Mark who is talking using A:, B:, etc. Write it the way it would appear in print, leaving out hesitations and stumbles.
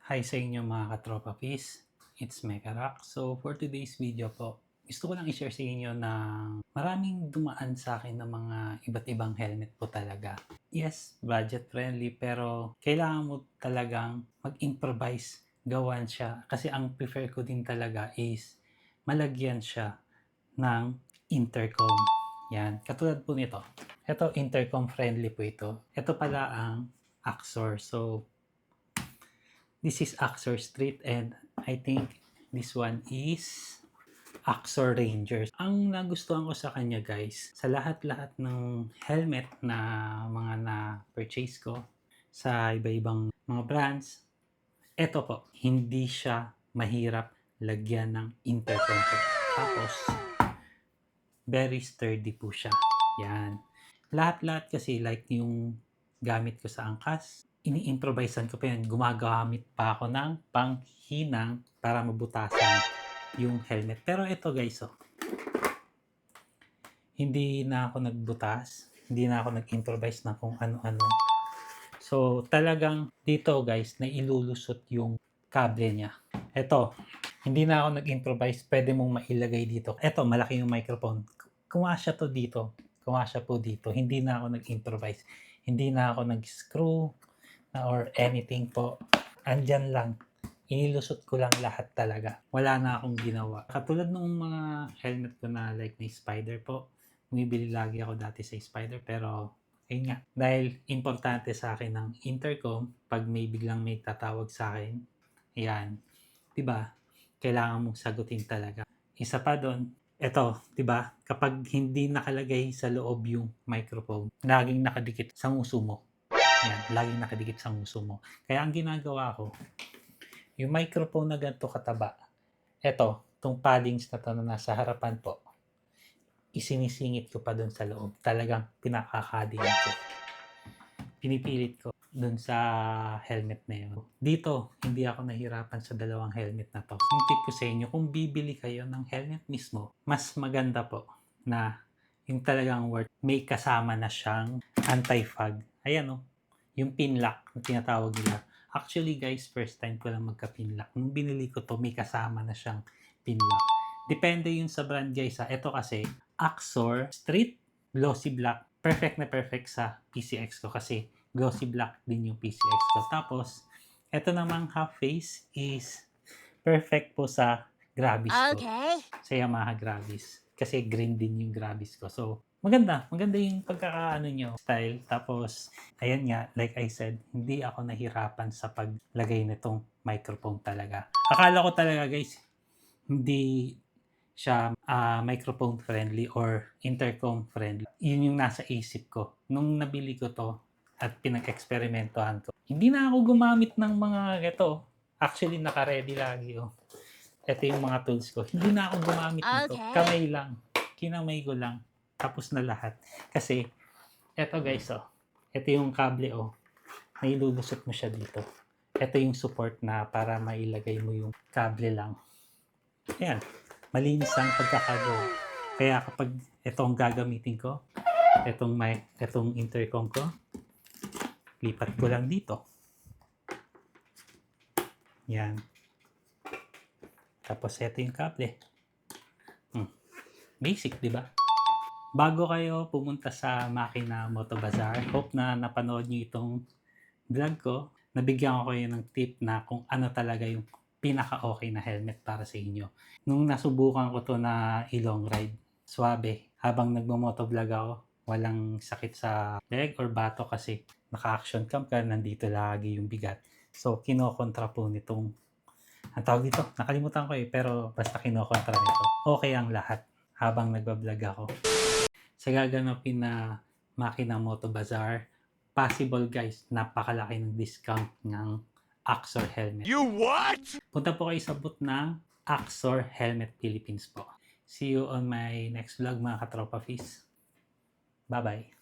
A: Hi sa inyo mga katropa peace, it's Mekarak. So for today's video po, gusto ko lang i-share sa inyo na maraming dumaan sa akin ng mga iba't ibang helmet po talaga. Yes, budget friendly pero kailangan mo talagang mag-improvise, gawan siya. Kasi ang prefer ko din talaga is malagyan siya ng intercom. Yan, katulad po nito. Ito intercom friendly po ito. Ito pala ang Axor. So this is Axor Street and I think this one is Axor Rangers. Ang nagustuhan ko sa kanya guys, sa lahat-lahat ng helmet na mga na-purchase ko sa iba-ibang mga brands, eto po, hindi siya mahirap lagyan ng intercom po. Tapos, very sturdy po siya. Yan. Lahat-lahat kasi like yung gamit ko sa angkas, ini-improvisean ko pa yan. Gumagamit pa ako ng panghinang para mabutasan yung helmet. Pero ito guys, hindi na ako nagbutas. Hindi na ako nag-improvise na kung ano-ano. So, talagang dito guys, na ilulusot yung kable niya. Ito, hindi na ako nag-improvise. Pwede mong mailagay dito. Ito, malaki yung microphone. Kumasya to dito. Kumasya po dito. Hindi na ako nag-improvise. Hindi na ako nag-screw or anything po. Andyan lang. Inilusot ko lang lahat talaga. Wala na akong ginawa. Katulad ng mga helmet ko na like na Spider po. Bumibili lagi ako dati sa Spider pero ayun nga. Dahil importante sa akin ng intercom pag may biglang may tatawag sa akin. Ayan. Diba? Kailangan mong sagutin talaga. Isa pa doon, eto, 'di ba? Kapag hindi nakalagay sa loob yung microphone, laging nakadikit sa nguso mo. Yan, laging nakadikit sa nguso mo. Kaya ang ginagawa ko, yung microphone na ganito kataba, eto, tong paddings na to na nasa harapan po, isinisingit ko pa doon sa loob. Talagang pinakakading ko. Pinipilit ko doon sa helmet na yun. Dito, hindi ako nahirapan sa dalawang helmet na to. Yung tip ko sa inyo, kung bibili kayo ng helmet mismo, mas maganda po na yung talagang worth, may kasama na siyang anti-fog. Ayan yung pin lock na tinatawag nila. Actually guys, first time ko lang magka-pin lock. Nung binili ko to, may kasama na siyang pin lock. Depende yun sa brand guys ha. Ito kasi, Axor Street Glossy Black. Perfect na perfect sa PCX ko kasi glossy black din yung PCX ko. Tapos, ito namang half face is perfect po sa Gravis ko.
B: Okay.
A: Sa Yamaha Gravis. Kasi green din yung Gravis ko. So, maganda yung pagkakaano nyo, style. Tapos, ayan nga, like I said, hindi ako nahirapan sa paglagay nitong microphone talaga. Akala ko talaga guys, hindi siya microphone friendly or intercom friendly. Yun yung nasa isip ko. Nung nabili ko to at pinag-eksperimentohan ko, hindi na ako gumamit ng mga ito. Actually, naka-ready lagi. Ito yung mga tools ko. Hindi na ako gumamit nito.
B: Okay.
A: Kamay lang. Kinamay ko lang. Tapos na lahat. Kasi, ito guys, ito yung kable, nailulusot mo siya dito. Ito yung support na para mailagay mo yung kable lang. Ayan. Malinis ang pagkakagawa. Kaya kapag ito ang gagamitin ko, itong intercom ko, lipat ko lang dito. Yan. Tapos ito yung kable. Basic, di ba? Bago kayo pumunta sa Makina Moto Bazaar, hope na napanood niyo itong vlog ko. Nabigyan ko kayo ng tip na kung ano talaga yung pinaka-okay na helmet para sa inyo. Nung nasubukan ko to na i-long ride, swabe. Habang nagmo-motovlog ako, walang sakit sa leg or bato kasi naka-action cam ka, nandito lagi yung bigat. So, kinokontra po nitong, ang tawag dito, nakalimutan ko pero basta kinokontra nito. Okay ang lahat habang nagbablog ako. Sa gaganapin na Makina Moto Bazaar, possible guys, napakalaki ng discount ng Axor helmet.
B: You what?
A: Punta po kayo sa booth ng Axor Helmet Philippines po. See you on my next vlog mga katropa fees. Bye-bye.